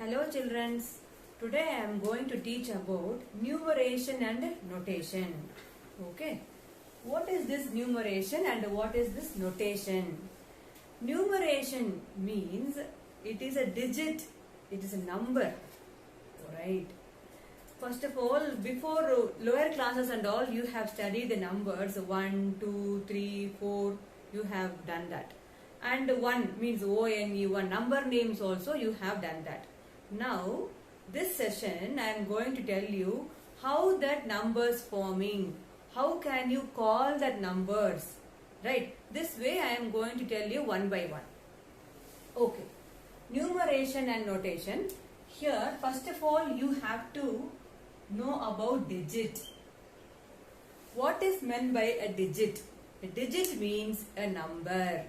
Hello children. Today I am going to teach about numeration and notation. Okay. What is this numeration and what is this notation? Numeration means it is a digit, it is a number. Right. First of all, before lower classes and all, you have studied the numbers 1, 2, 3, 4. You have done that. And 1 means O-N-E, one number names also you have done that. Now, this session I am going to tell you how that numbers forming. How can you call that numbers? Right. This way I am going to tell you one by one. Okay. Numeration and notation. Here, first of all, you have to know about digit. What is meant by a digit? A digit means a number.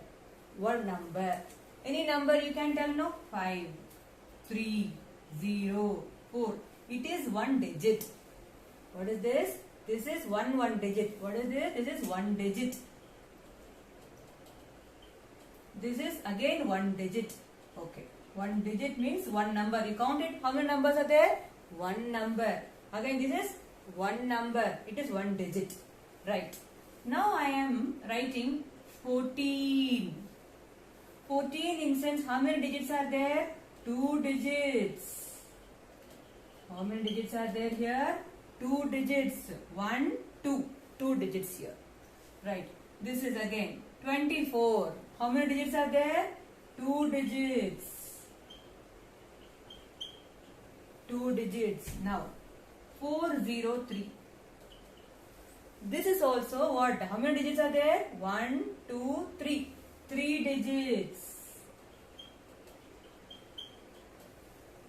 One number. Any number you can tell, no? 5, 3, 0, 4. It is one digit. What is this? This is one digit. What is this? This is one digit. This is again one digit. Okay. One digit means one number. You count it. How many numbers are there? One number. Again this is one number. It is one digit. Right. Now I am writing 14. 14 in sense how many digits are there? 2 digits. How many digits are there here? 2 digits. 1, 2. 2 digits here. Right. This is again 24. How many digits are there? 2 digits. 2 digits. Now 403. This is also what? How many digits are there? 1, 2, 3. 3 digits.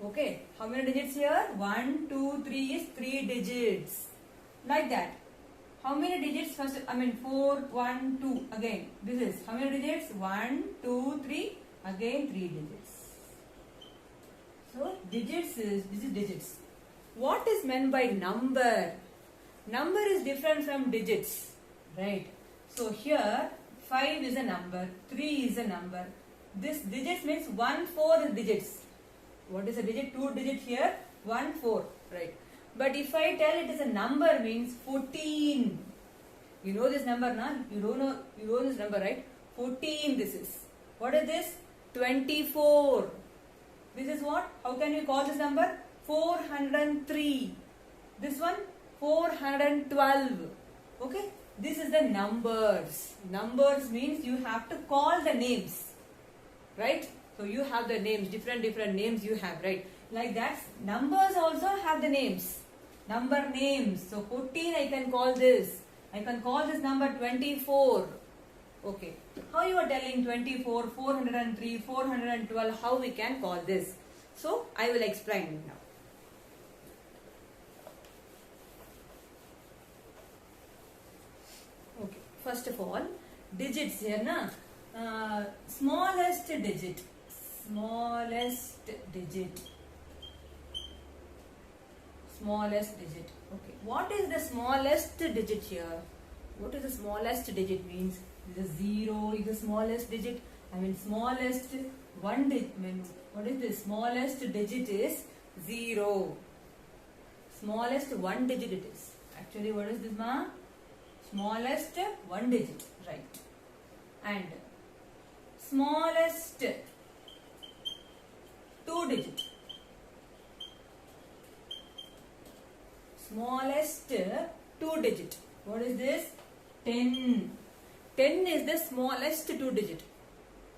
Okay. How many digits here? 1, 2, 3 is 3 digits. Like that. How many digits first? 4, 1, 2. Again. This is how many digits? 1, 2, 3. Again 3 digits. So digits is, this is digits. What is meant by number? Number is different from digits. Right. So here 5 is a number. 3 is a number. This digits means 1, 4 is digits. What is a digit? 2 digit here. 1, 4. Right. But if I tell it is a number means 14. You know this number, na? You know this number, right? 14 this is. What is this? 24. This is what? How can you call this number? 403. This one? 412. Okay? This is the numbers. Numbers means you have to call the names. Right? So you have the names, different names you have, right? Like that. Numbers also have the names. Number names. So 14 I can call this. I can call this number 24. Okay. How you are telling 24, 403, 412, how we can call this? So I will explain now. Okay. First of all, digits here, na? Smallest digit. Smallest digit. Smallest digit. Okay. What is the smallest digit here? What is the smallest digit means? This is 0 is the smallest digit. Smallest one digit. What is this? Smallest digit is 0. Smallest one digit it is. Actually, what is this, ma? Smallest one digit. Right. And smallest 2 digit. Smallest 2 digit. What is this? 10. 10 is the smallest 2 digit.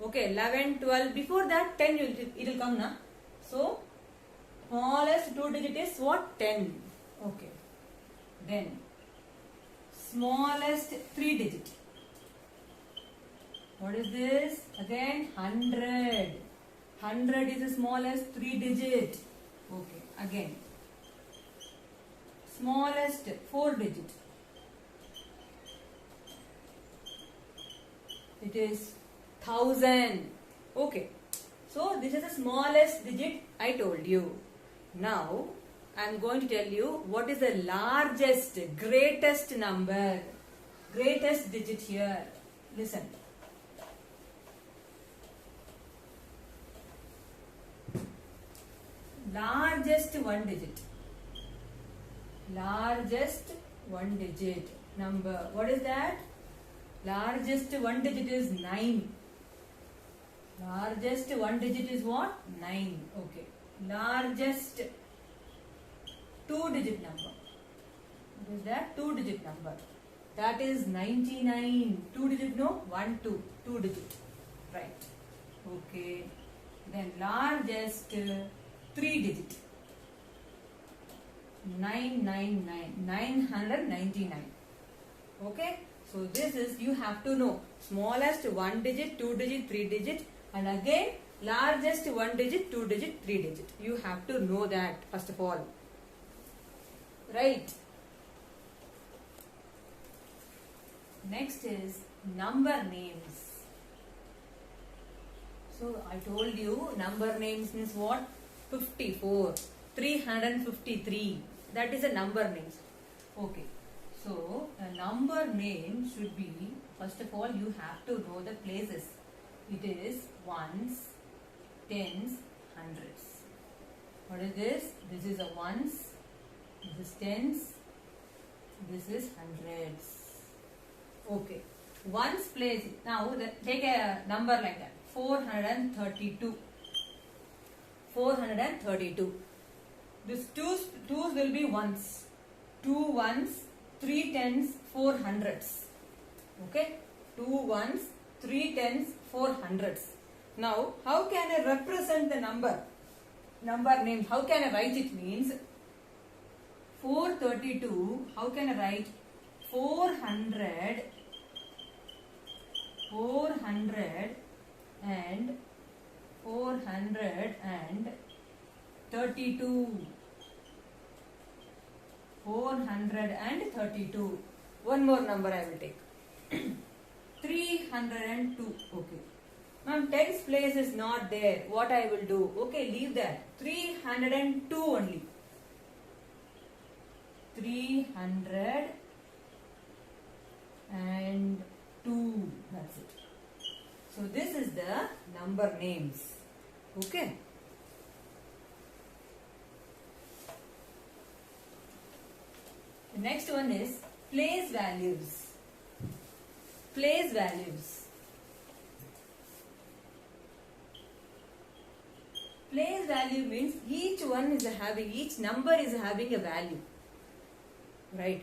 Okay, 11, 12. Before that, 10 it will come, na? So, smallest 2 digit is what? 10. Okay. Then, smallest 3 digit. What is this? Again, 100. 100 is the smallest 3 digit. Okay, again. Smallest 4 digit. It is 1000. Okay. So this is the smallest digit I told you. Now I am going to tell you what is the largest, greatest number. Greatest digit here. Listen. largest one digit. Largest one digit number. What is that? Largest one digit is 9. Largest one digit is what? 9. Okay. Largest two-digit number. What is that? Two-digit number. That is 99. Two-digit, no? 1, 2. Two-digit. Right. Okay. Then largest three-digit. 999. 999. Okay. So this is, you have to know, smallest one digit, two digit, three digit, and again largest one digit, two digit, three digit. You have to know that first of all. Right. Next is number names. So I told you number names means what? 54, 353. That is a number names. Okay. So a number name should be, first of all you have to know the places. It is ones, tens, hundreds. What is this? This is a ones, this is tens, this is hundreds. Okay. Ones place. Now take a number like that. 432. 432. These twos will be ones. 2 ones, 3 tens, 4 hundreds. Okay. 2 ones, 3 tens, 4 hundreds. Now, how can I represent the number? Number name. How can I write it? Means 432. How can I write? 400 and 432. 432. One more number I will take. 302. Okay. Ma'am, tens place is not there. What I will do? Okay, leave that. 302 only. 302. That's it. So this is the number names. Okay. The next one is place values. Place values. Place value means each number is having a value. Right.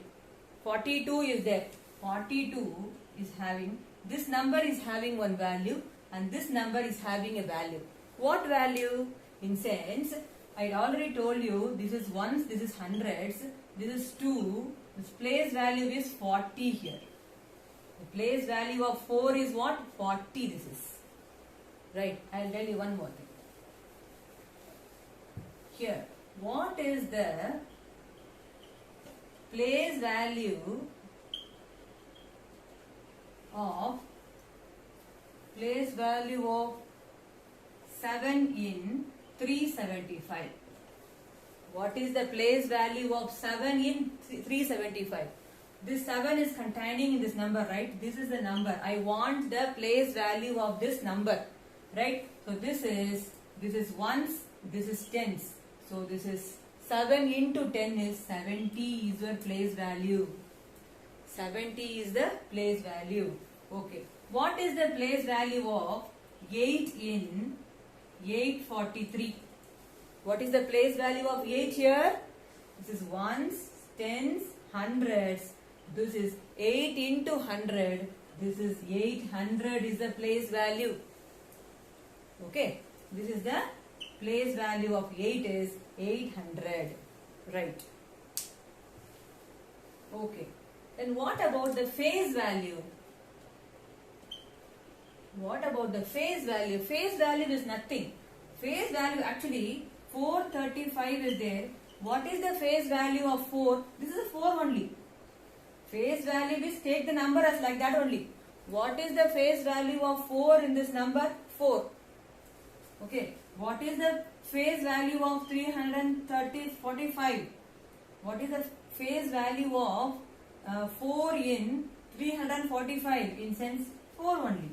42 is there. 42 is having, this number is having one value and this number is having a value. What value? In sense, I already told you this is ones, this is hundreds, this is 2. This place value is 40 here. The place value of 4 is what? 40 this is. Right. I will tell you one more thing. Here, what is the place value of 7 in 375? What is the place value of 7 in 375? This 7 is containing in this number, right? This is the number. I want the place value of this number, right? So this is ones, this is tens. So this is 7 into 10 is 70 is your place value. 70 is the place value. Okay. What is the place value of 8 in 843? What is the place value of 8 here? This is ones, tens, hundreds. This is 8 into 100. This is 800 is the place value. Okay. This is the place value of 8 is 800. Right. Okay. Then what about the phase value? What about the phase value? Phase value is nothing. Phase value actually 435 is there. What is the phase value of 4? This is a 4 only. Phase value is take the number as like that only. What is the phase value of 4 in this number? 4. Okay. What is the phase value of 345? What is the phase value of 4 in 345? In sense 4 only.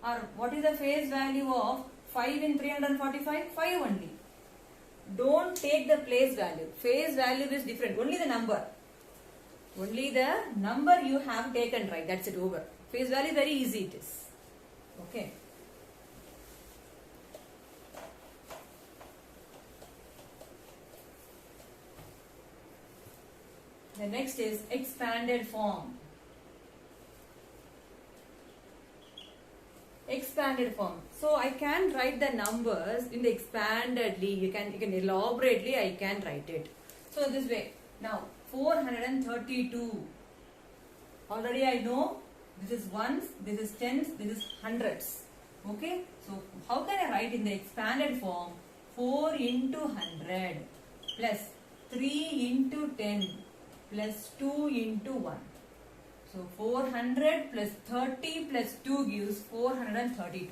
Or what is the phase value of 5 in 345? 5 only. don't take the place value. Face value is different. Only the number. Only the number you have taken, right? That's it, over. Face value very easy it is. Okay. The next is expanded form. Expanded form. So I can write the numbers in the expandedly. You can elaborately I can write it. So this way. Now 432. Already I know this is ones, this is tens, this is hundreds. Okay. So how can I write in the expanded form? 4 into 100 plus 3 into 10 plus 2 into 1. So 400 plus 30 plus 2 gives 432.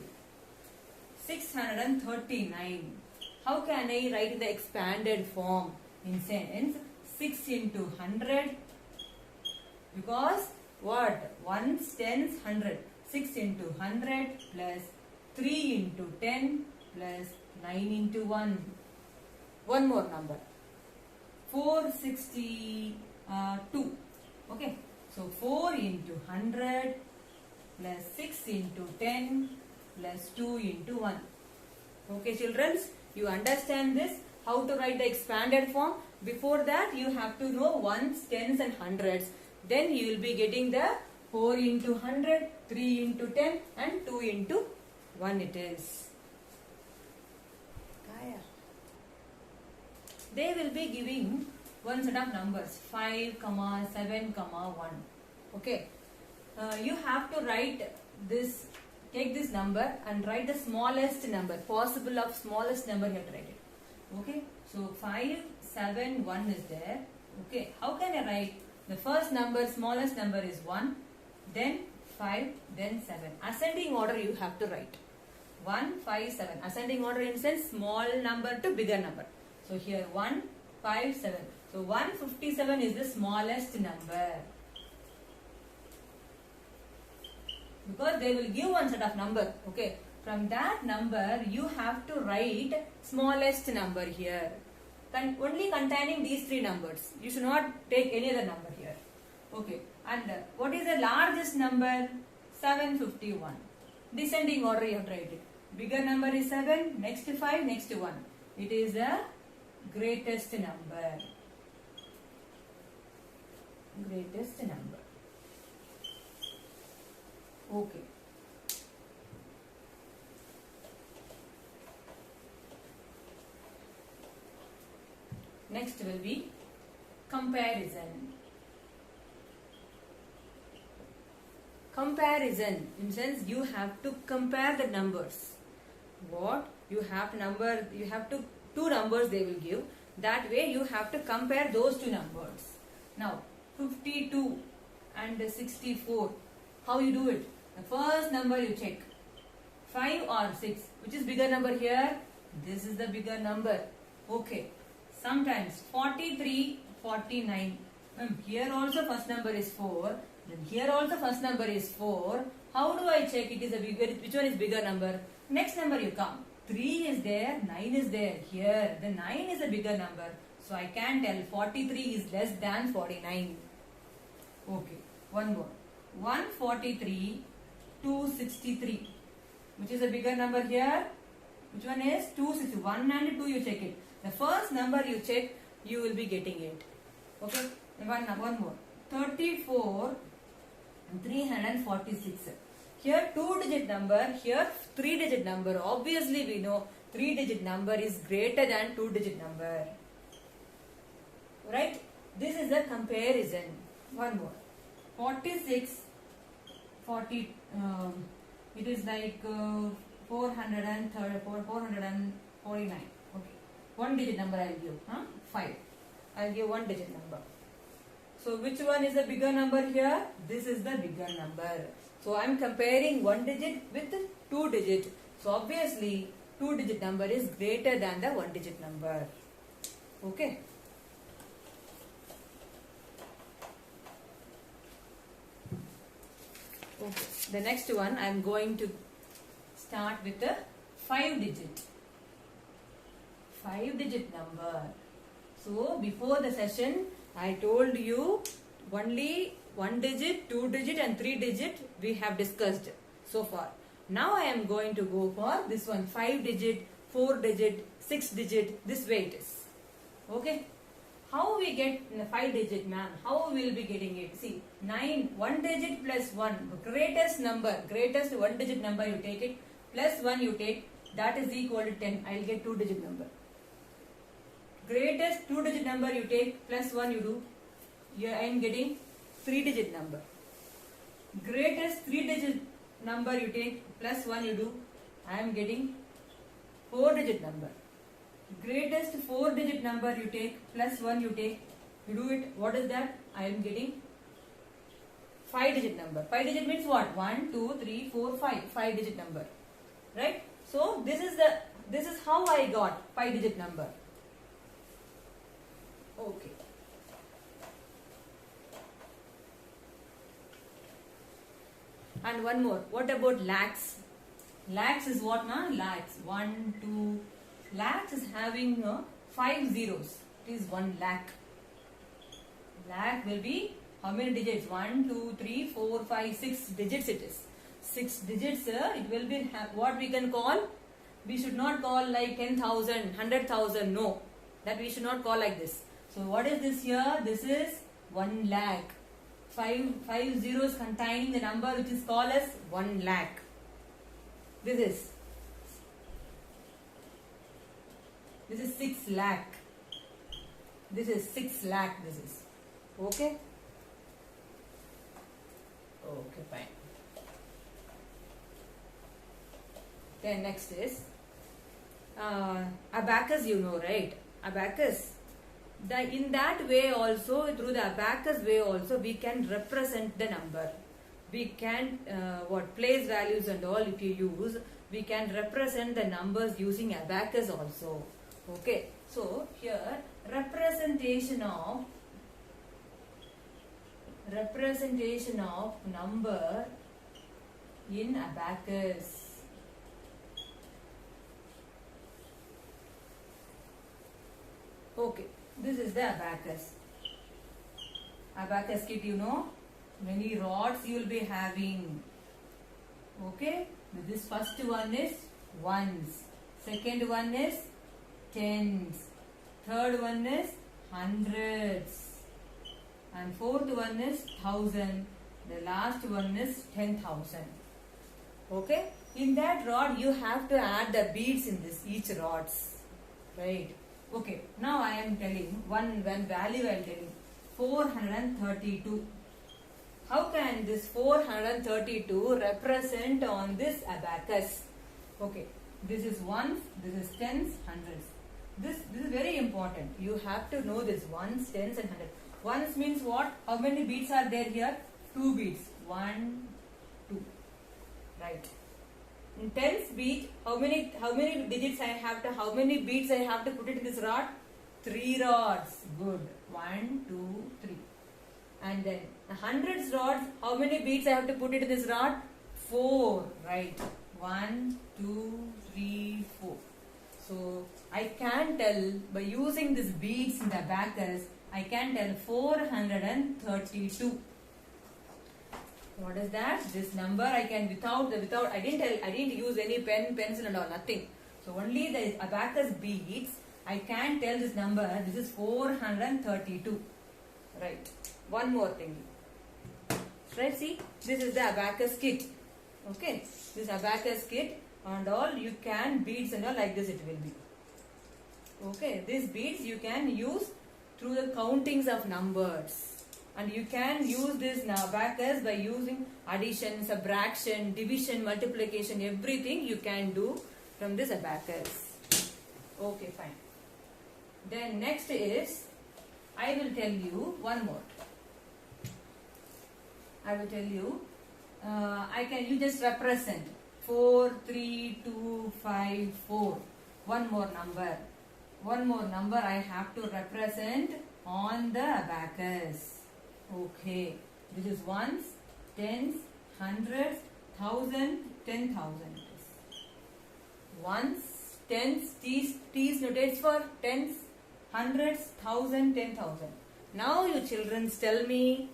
639. How can I write in the expanded form? In sense 6 into 100. Because what? 1s, 10s, 100. 6 into 100 plus 3 into 10 plus 9 into 1. One more number. 462. Okay. So 4 into 100 plus 6 into 10 plus 2 into 1. Okay, children, you understand this? How to write the expanded form? Before that, you have to know ones, tens and hundreds. Then you will be getting the 4 into 100, 3 into 10 and 2 into 1 it is. They will be giving one set of numbers 5, 7, 1. Okay. You have to write this, take this number and write the smallest number, possible of smallest number you have to write it. Okay. So 5, 7, 1 is there. Okay. How can I write? The first number, smallest number is 1, then 5, then 7. Ascending order you have to write. 1, 5, 7. Ascending order in sense small number to bigger number. So here 1, 5, 7. So 157 is the smallest number. Because they will give one set of number. Okay. From that number you have to write smallest number here. Only containing these three numbers. You should not take any other number here. Okay. And what is the largest number? 751. Descending order you have to write it. Bigger number is 7, next 5, next 1. It is the greatest number. Greatest number. Okay. Next will be comparison. Comparison in sense you have to compare the numbers. What? You have to two numbers they will give. That way you have to compare those two numbers. Now 52 and 64. How you do it? The first number you check. 5 or 6. Which is bigger number here? This is the bigger number. Okay. Sometimes 43, 49. Here also first number is 4. Then here also first number is 4. How do I check it is a bigger, which one is bigger number? Next number you come. 3 is there, 9 is there. Here the 9 is a bigger number. So I can tell 43 is less than 49. Okay. One more. 143, 263. Which is a bigger number here? Which one is? 260. 1 and 2 you check it. The first number you check, you will be getting it. Okay. One more. 34, 346. Here 2-digit number, here 3-digit number. Obviously we know 3-digit number is greater than 2-digit number. Right? This is the comparison. One more. 46, 40, it is like 449. Okay. 1-digit number I will give. 5. I will give 1-digit number. So which one is the bigger number here? This is the bigger number. So I am comparing 1-digit with 2-digit. So obviously 2-digit number is greater than the 1-digit number. Okay. Okay. The next one I am going to start with the 5-digit. 5-digit number. So before the session, I told you only 1 digit, 2 digit and 3 digit we have discussed so far. Now I am going to go for this one, 5 digit, 4 digit, 6 digit, this way it is. Okay. How we get 5 digit, ma'am? How we will be getting it? See, 9, 1 digit plus 1, greatest number, greatest 1 digit number you take it, plus 1 you take, that is equal to 10. I will get 2 digit number. Greatest 2 digit number you take, plus 1 you do, I am getting 3 digit number. Greatest 3 digit number you take, plus 1 you do, I am getting 4 digit number. Greatest 4 digit number you take, plus 1 you take, you do it, what is that? I am getting 5 digit number. 5 digit means what? 1, 2, 3, 4, 5. 5 digit number. Right? So this is how I got 5 digit number. Okay. And one more. What about lakhs? Lakhs is what, na? Lakhs. 1, 2. Lakhs is having 5 zeros. It is 1 lakh. Lakh will be how many digits? 1, 2, 3, 4, 5, 6 digits it is. 6 digits, it will be what we can call. We should not call like 10,000, 100,000. No. That we should not call like this. So what is this here? This is 1 lakh. 5 zeros containing the number which is called as 1 lakh. This is 6 lakh. This is 6 lakh. This is okay. Okay, fine. Then next is abacus. You know, right? Abacus. In that way also, through the abacus way also, we can represent the number. We can place values and all. If you use, we can represent the numbers using abacus also. Okay, so here representation of number in abacus. Okay, this is the abacus. Abacus kit, you know, many rods you will be having. Okay, this first one is ones, second one is tens, third one is hundreds, and fourth one is thousand, the last one is 10,000. Okay, in that rod you have to add the beads in this each rods, right? Okay, now I am telling one value. I am telling 432. How can this 432 represent on this abacus? Okay, this is ones, this is tens, hundreds. This is very important. You have to know this ones, tens and hundreds. Ones means what? How many beads are there here? 2 beads. 1, 2. Right. In tens bead, how many digits I have to, how many beads I have to put it in this rod? 3 rods. Good. 1, 2, 3. And then the hundreds rods, how many beads I have to put it in this rod? 4. Right. 1, 2, 3, 4. So I can tell by using these beads in the abacus, I can tell 432. What is that? This number I can without I didn't use any pen, pencil and all, nothing. So only the abacus beads I can tell this number. This is 432. Right. One more thing. Right, see, this is the abacus kit. Okay, this abacus kit and all, you can beads and all like this it will be. Okay, these beads you can use through the countings of numbers. And you can use this abacus by using addition, subtraction, division, multiplication, everything you can do from this abacus. Okay, fine. Then next is, I will tell you one more. I will tell you, you just represent 4, 3, 2, 5, 4. One more number I have to represent on the abacus. Okay, this is ones, tens, hundreds, thousand, 10,000. Ones, tens, T notates for tens, hundreds, thousand, 10,000. Now you children tell me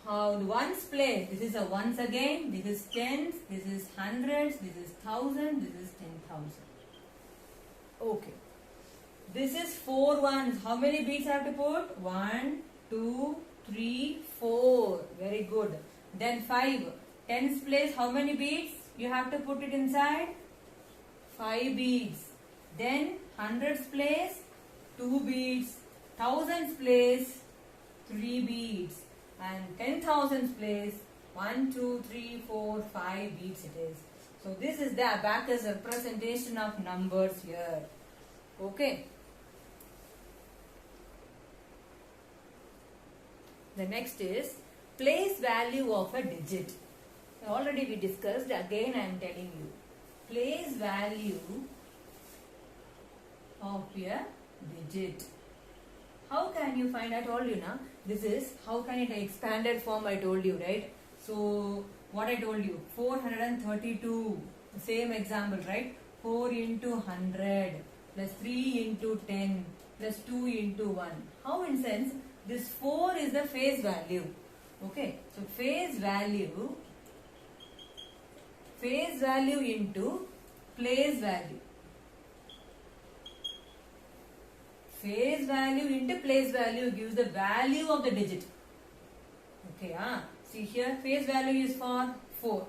how the ones place. This is a ones again. This is tens. This is hundreds. This is thousand. This is 10,000. Okay. This is 4 ones. How many beads I have to put? 1, 2, 3, 4. Very good. Then 5. Tens place. How many beads? You have to put it inside. 5 beads. Then hundreds place. 2 beads. Thousands place. 3 beads. And 10,000 place. 1, 2, 3, 4, 5 beads it is. So this is the abacus representation of numbers here. Okay. The next is place value of a digit. Already we discussed. Again I am telling you. Place value of a digit. How can you find? I told you now. This is how can it expanded form I told you, right? So what I told you, 432, the same example, right? 4 into 100 plus 3 into 10 plus 2 into 1. How in sense, this 4 is the face value. Okay, so face value into place value. Face value into place value gives the value of the digit. Okay, see here, face value is for 4.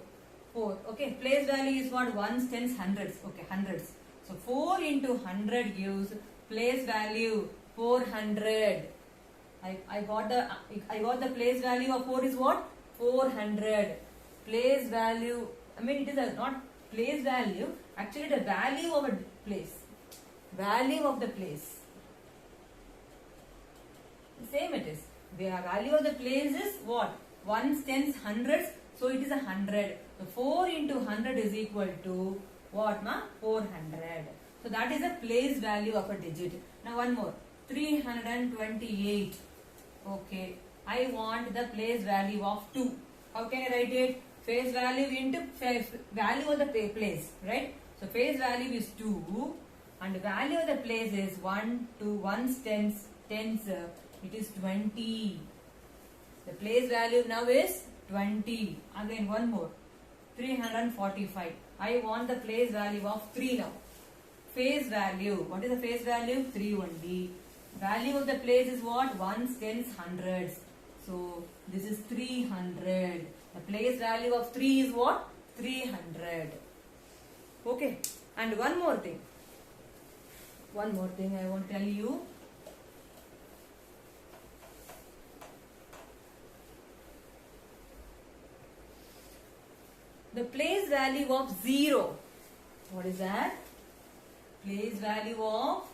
Okay, place value is what? Ones, tens, hundreds. Okay, hundreds. So 4 into 100 gives place value 400. I got the place value of 4 is what? 400. Place value, I mean it is not place value, actually the value of a place. Value of the place. Same it is. The value of the place is what? Ones, tens, hundreds. So it is 100. So 4 into 100 is equal to what, ma? 400. So that is the place value of a digit. Now one more. 328. Okay. I want the place value of 2. How can I write it? Face value into value of the place. Right? So face value is 2. And the value of the place is 1, 2, ones, tens, it is 20. The place value now is 20. Again one more. 345. I want the place value of 3 now. Face value. What is the face value? 3 only. Value of the place is what? Ones, tens, hundreds. So this is 300. The place value of 3 is what? 300. Okay. And one more thing. One more thing I want to tell you. The place value of 0. What is that? Place value of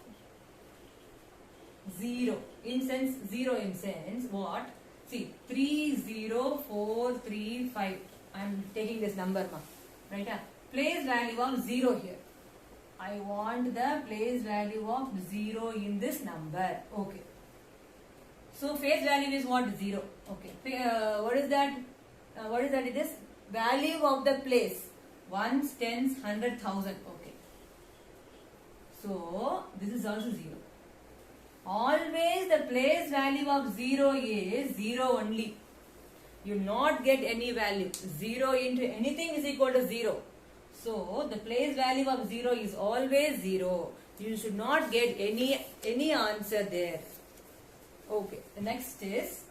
0. In sense, 0 in sense, what? See, 30435. I am taking this number, ma. Right? Place value of 0 here. I want the place value of 0 in this number. Okay. So, face value is what? 0. Okay. What is that? What is that? It is value of the place. Ones, tens, 100,000. Okay. So, this is also 0. Always the place value of 0 is 0 only. You not get any value. 0 into anything is equal to 0. So, the place value of 0 is always 0. You should not get any answer there. Okay. The next is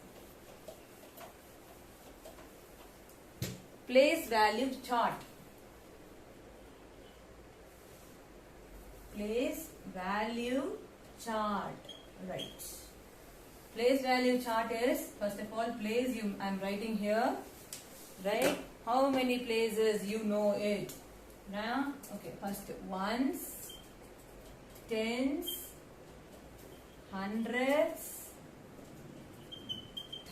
place value chart. Place value chart. Right. Place value chart is, first of all, place I am writing here. Right. How many places you know it? Now, okay, first ones, tens, hundreds,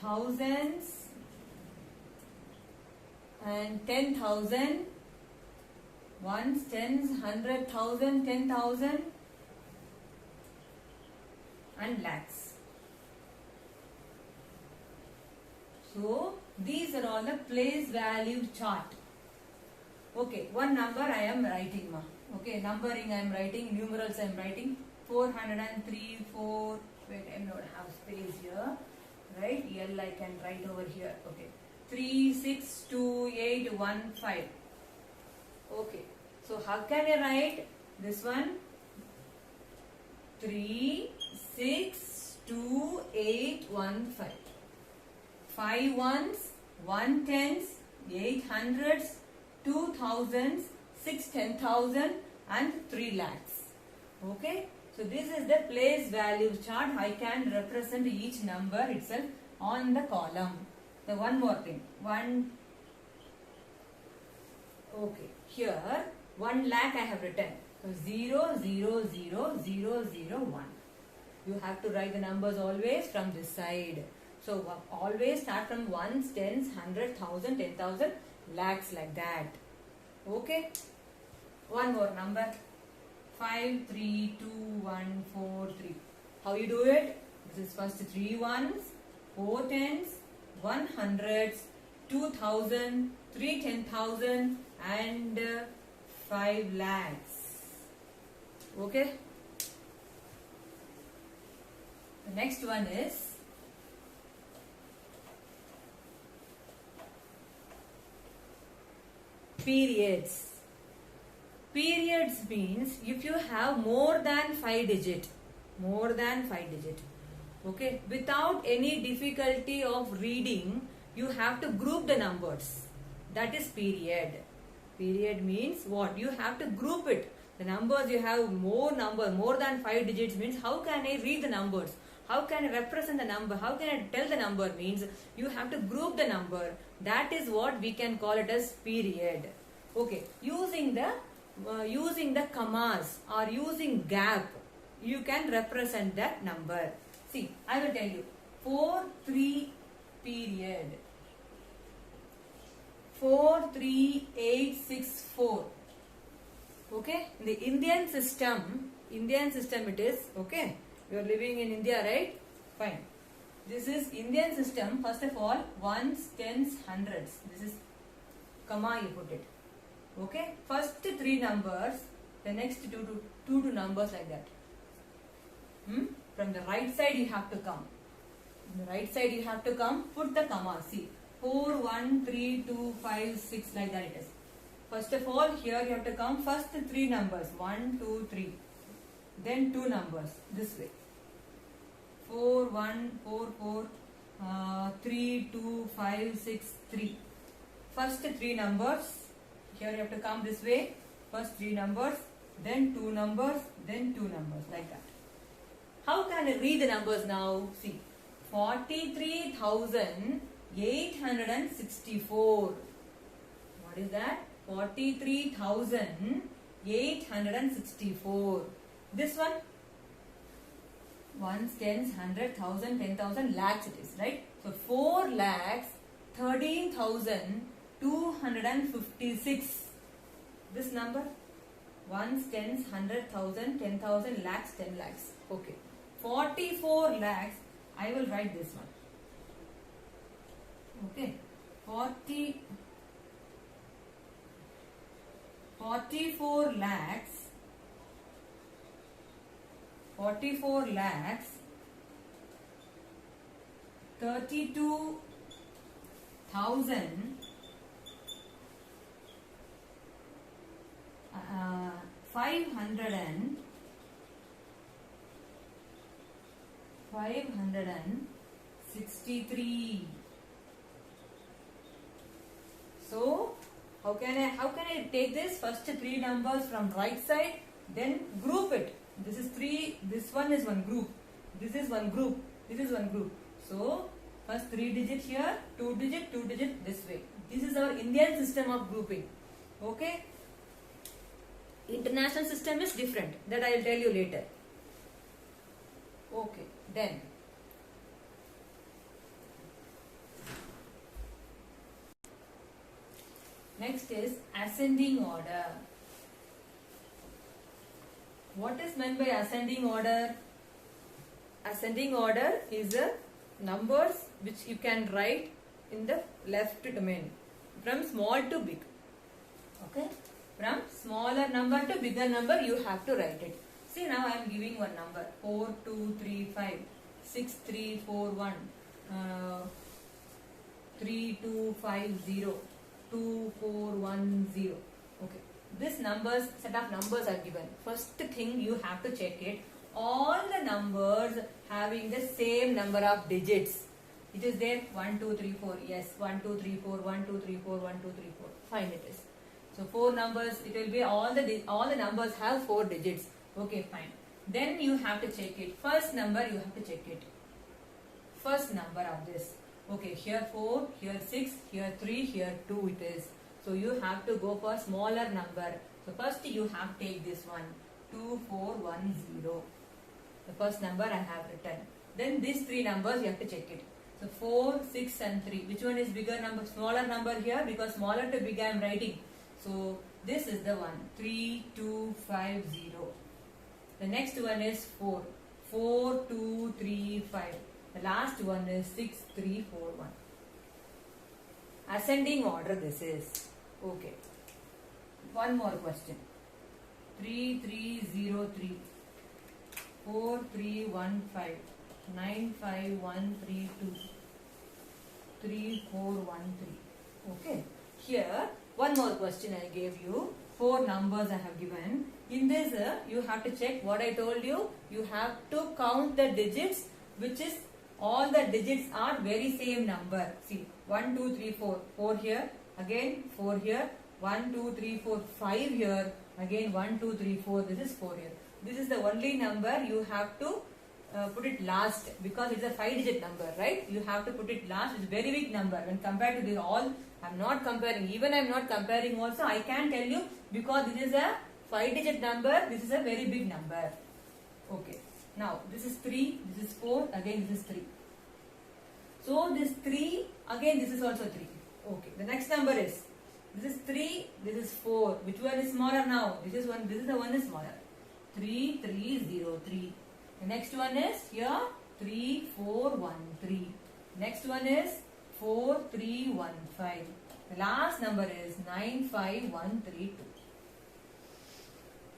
thousands, and 10,000. Ones, tens, 100,000, 10,000, and lakhs. So, these are all the place value chart. Okay, one number I am writing, ma. Okay, numbering I am writing, numerals I am writing. 403, 4. Wait, I am not have space here. Right? L I can write over here. Okay. 362815. Okay. So how can I write this one? 362815. 5 ones, 1 tens, 8 hundreds, 2 thousands, 6 10,000 and 3 lakhs. Okay. So this is the place value chart. I can represent each number itself on the column. So one more thing. Okay. Here 1 lakh I have written. So 0, 0, 0, 0, 0, 1. You have to write the numbers always from this side. So always start from ones, tens, 100, 1000, 10,000, lakhs like that. Okay. One more number. 5, 3, 2, 1, 4, 3. How you do it? This is first 3 ones, 4 tens, 1 hundreds, 2,000, 3 10,000 and 5 lakhs. Okay. The next one is periods. Periods means if you have more than 5 digit, okay, without any difficulty of reading, you have to group the numbers. That is period. Period means what? You have to group it. The numbers you have more than 5 digits means how can I read the numbers? How can I represent the number? How can I tell the number? Means you have to group the number. That is what we can call it as period. Okay, using the commas or using gap, you can represent that number. See, I will tell you 4 3 period 43864. Okay, in the Indian system it is. Okay, you are living in India, right? Fine. This is Indian system. First of all, ones, tens, hundreds. This is comma you put it. Okay, first 3 numbers, the next two numbers like that. From the right side you have to come. From the right side you have to come, put the comma. See, 4, 1, 3, 2, 5, 6 like that it is. First of all, here you have to come first 3 numbers, 1, 2, 3. Then 2 numbers, this way. 4, 1, 4, 4, 3, 2, 5, 6, 3. First 3 numbers. Here you have to come this way. First 3 numbers, then 2 numbers, then 2 numbers like that. How can I read the numbers now? See, 43,864. What is that? 43,864. This one? Ones, tens, 100, 1000, 10,000, lakhs it is, right? So 4 lakhs, 13,256. This number? Ones, tens, 100, 1000, 10,000, lakhs, 10 lakhs. Okay. 44 lakhs. I will write this one. Okay. 44 lakhs. 32,000 563. So how can I take this first 3 numbers from right side, then group it. This is 3, this one is one group, this is one group, this is one group. So first 3 digit here, 2 digit, 2 digit this way. This is our Indian system of grouping. Okay. International system is different. That I will tell you later. Okay. Then next is ascending order. What is meant by ascending order? Ascending order is a numbers which you can write in the left domain from small to big. Okay. From smaller number to bigger number, you have to write it. See, now I am giving one number 4, 2, 3, 5, 6, 3, 4, 1, 3, 2, 5, 0, 2, 4, 1, 0. Okay. This numbers, set of numbers are given. First thing you have to check it. All the numbers having the same number of digits. It is there 1, 2, 3, 4. Yes, 1, 2, 3, 4, 1, 2, 3, 4, 1, 2, 3, 4. Fine, it is. So 4 numbers. It will be all the numbers have 4 digits. Okay, fine. Then you have to check it. First number you have to check it. First number of this. Okay, here 4, here 6, here 3, here 2 it is. So you have to go for smaller number. So first you have to take this one. 2, 4, 1, 0. The first number I have written. Then these 3 numbers you have to check it. So 4, 6 and 3. Which one is bigger number? Smaller number here, because smaller to big I am writing. So this is the one. 3, 2, 5, 0. The next one is 4. 4, 2, 3, 5. The last one is 6, 3, 4, 1. Ascending order this is. Okay. One more question. 3, 3, 0, 3. 4, 3, 1, 5. 9, 5, 1, 3, 2. 3, 4, 1, 3. Okay. Here, one more question I gave you. 4 numbers I have given. In this, you have to check what I told you. You have to count the digits, which is all the digits are very same number. See, 1, 2, 3, 4. 4 here. Again, 4 here. 1, 2, 3, 4. 5 here. Again, 1, 2, 3, 4. This is 4 here. This is the only number you have to put it last, because it's a 5-digit number, right? You have to put it last. It's a very big number. When compared to this all, I'm not comparing. Even I'm not comparing also, I can tell you, because this is a 5-digit number. This is a very big number. Okay. Now, this is 3. This is 4. Again, this is 3. So, this 3. Again, this is also 3. Okay. The next number is, this is 3. This is 4. Which one is smaller now? This is one. This is the one is smaller. 3, 3, 0, 3. The next one is here 3, 4, 1, 3. Next one is 4, 3, 1, 5. The last number is 9, 5, 1, 3, 2.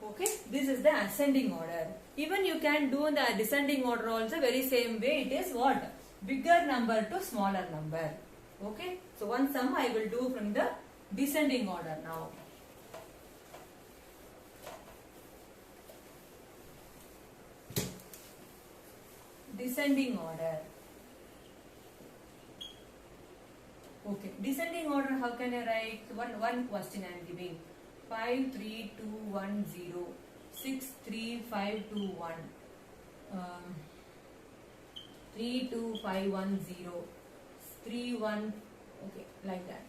Okay, this is the ascending order. Even you can do the descending order also very same way. It is what? Bigger number to smaller number. Okay, so one sum I will do from the descending order now. Descending order. Okay, descending order, how can I write? One question I am giving. 5, 3, 2, 1, 0. 6, 3, 5, 2, 1. 3, 2, 5, 1, 0. 3, 1. Okay, like that.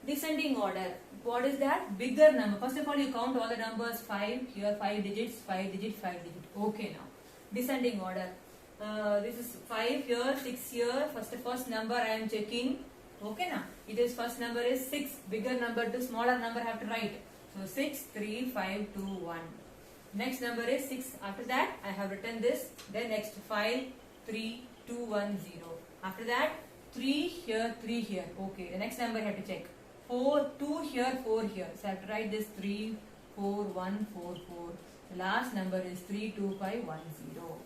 Descending order. What is that? Bigger number. First of all, you count all the numbers. 5, here 5 digits, 5 digits, 5 digits. Okay, now. Descending order. This is 5 here, 6 here. First number I am checking. Okay, now. It is first number is 6. Bigger number to smaller number I have to write. So 6, 3, 5, 2, 1. Next number is 6. After that, I have written this. Then next 5, 3, 2, 1, 0. After that, 3 here, 3 here. Okay, the next number I have to check. 4, 2 here, 4 here. So I have to write this 3, 4, 1, 4, 4. The last number is 3, 2, 5, 1, 0.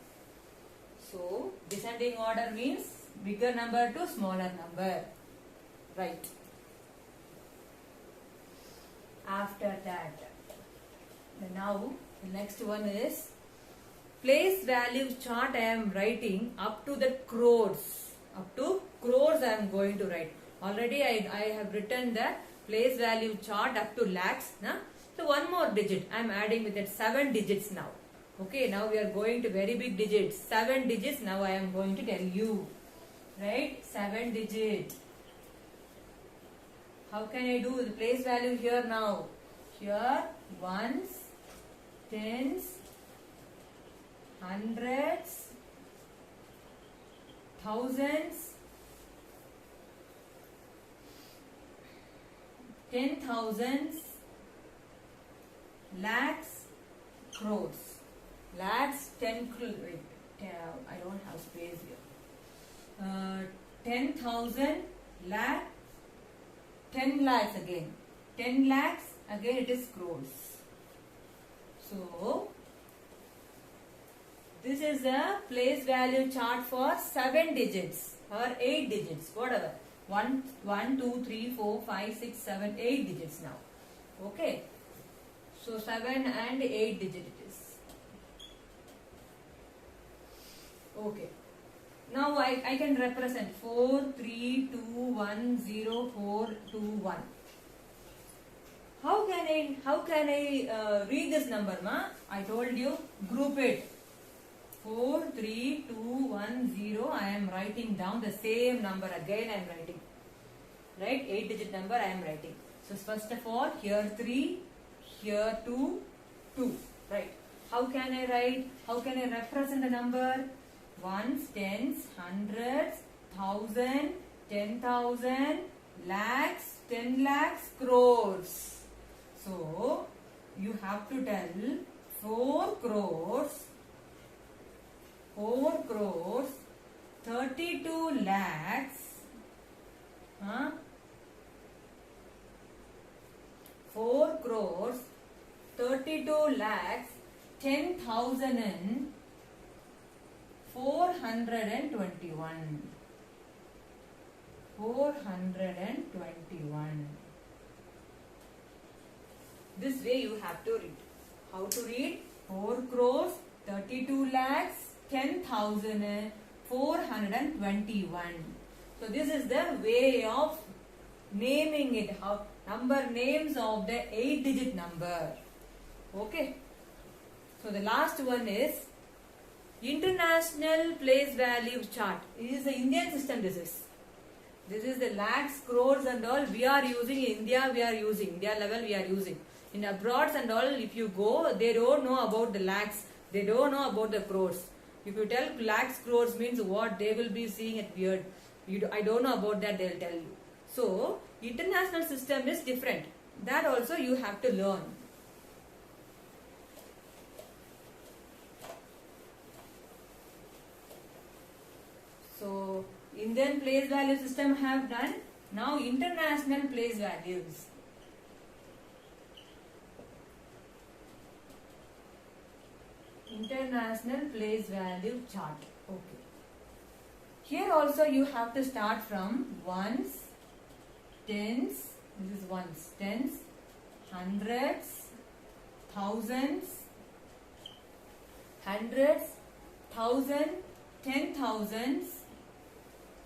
So, descending order means bigger number to smaller number. Right. After that, now the next one is place value chart I am writing up to the crores. Up to crores I am going to write. Already I have written the place value chart up to lakhs. Na? So one more digit I am adding with it, 7 digits now. Okay, now we are going to very big digits. 7 digits now I am going to tell you. Right? 7 digits. How can I do the place value here now? Here, ones, tens, hundreds, thousands, 10,000s, lakhs, crores. Lakhs, 10 crores. Wait, I don't have space here. 10,000 lakh, 10 lakhs again. 10 lakhs again it is crores. So this is the place value chart for 7 digits or 8 digits, whatever. 1, 2, 3, 4, 5, 6, 7, 8 digits now. Okay. So 7 and 8 digit it is. Okay. Now I can represent 4, 3, 2, 1, 0, 4, 2, 1. How can I read this number, ma? I told you, group it. 4, 3, 2, 1, 0. I am writing down the same number again. I am writing. Right? 8 digit number I am writing. So first of all, here 3, here 2, 2. Right? How can I write? How can I represent the number? Ones, tens, hundreds, thousand, 10,000, lakhs, 10 lakhs, crores. So you have to tell 4 crores, 32 lakhs, 4 crores, 32 lakhs, 10,000 and 421. 421. This way you have to read. How to read? 4 crores, 32 lakhs, 10,000, 421. So this is the way of naming it. How number names of the 8-digit number. Okay. So the last one is International Place Value Chart. This is the Indian system. This is the lakhs, crores and all we are using in India. We are using India level. We are using in abroad and all. If you go, they don't know about the lakhs. They don't know about the crores. If you tell lakhs, crores means what, they will be seeing it weird. I don't know about that. They will tell you. So international system is different. That also you have to learn. So Indian place value system have done. Now international place values. International place value chart. Okay. Here also you have to start from ones, tens. This is ones, tens, hundreds, thousands, 10,000s,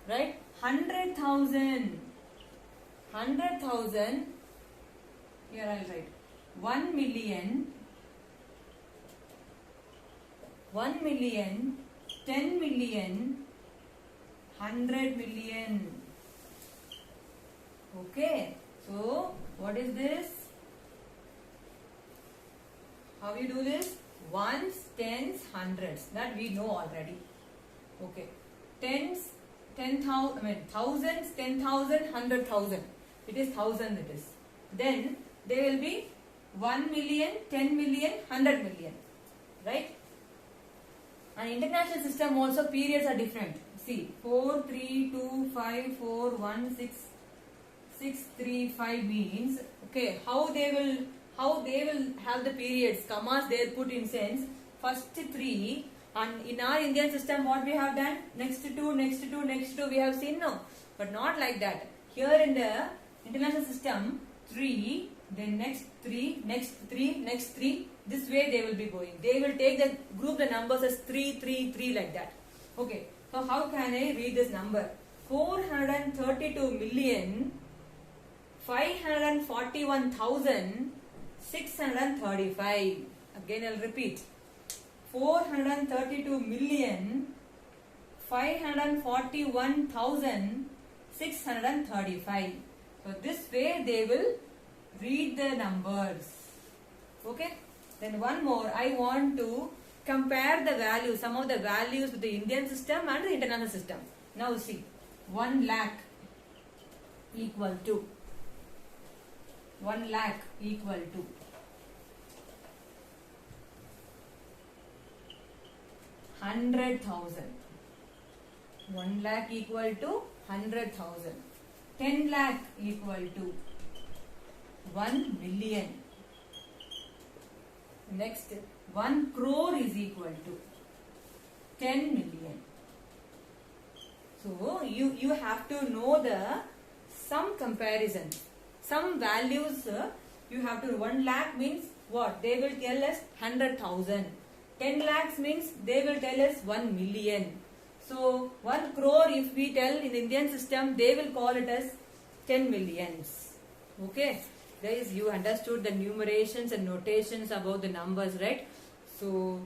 right? 100,000. Here I'll write 1 million, 10 million, 100 million. Okay. So what is this? How you do this? Ones, tens, hundreds. That we know already. Okay. Tens, 10,000, thousands, 10,000, 100,000. It is thousand it is. Then there will be 1 million, 10 million, 100 million. Right? And international system also periods are different. See, 4, 3, 2, 5, 4, 1, 6, 6, 3, 5 means, okay, how they will have the periods, commas they will put in sense, first 3, and in our Indian system what we have done, next 2, next 2, next 2 we have seen, no, but not like that. Here in the international system, 3, then next 3, next 3, next 3, this way they will be going. They will take the group the numbers as 3, 3, 3 like that. Okay, so how can I read this number? 432 million 541,635. Again I'll repeat. 432 million 541,635. So this way they will read the numbers. Okay. Then one more. I want to compare the values, some of the values with the Indian system and the international system. Now see. 1 lakh equal to 1 lakh equal to 100,000. 1 lakh equal to 100,000. 10 lakh equal to 1 million. Next, 1 crore is equal to 10 million. So you have to know the some comparison, some values. You have to. 1 lakh means what? They will tell us 100,000. 10 lakhs means they will tell us 1 million. So 1 crore, if we tell in the Indian system, they will call it as 10 millions. Okay. Guys, you understood the numerations and notations about the numbers, right? So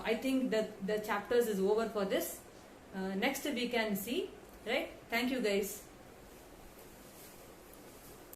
I think that the chapters is over for this. Next we can see, right? Thank you guys.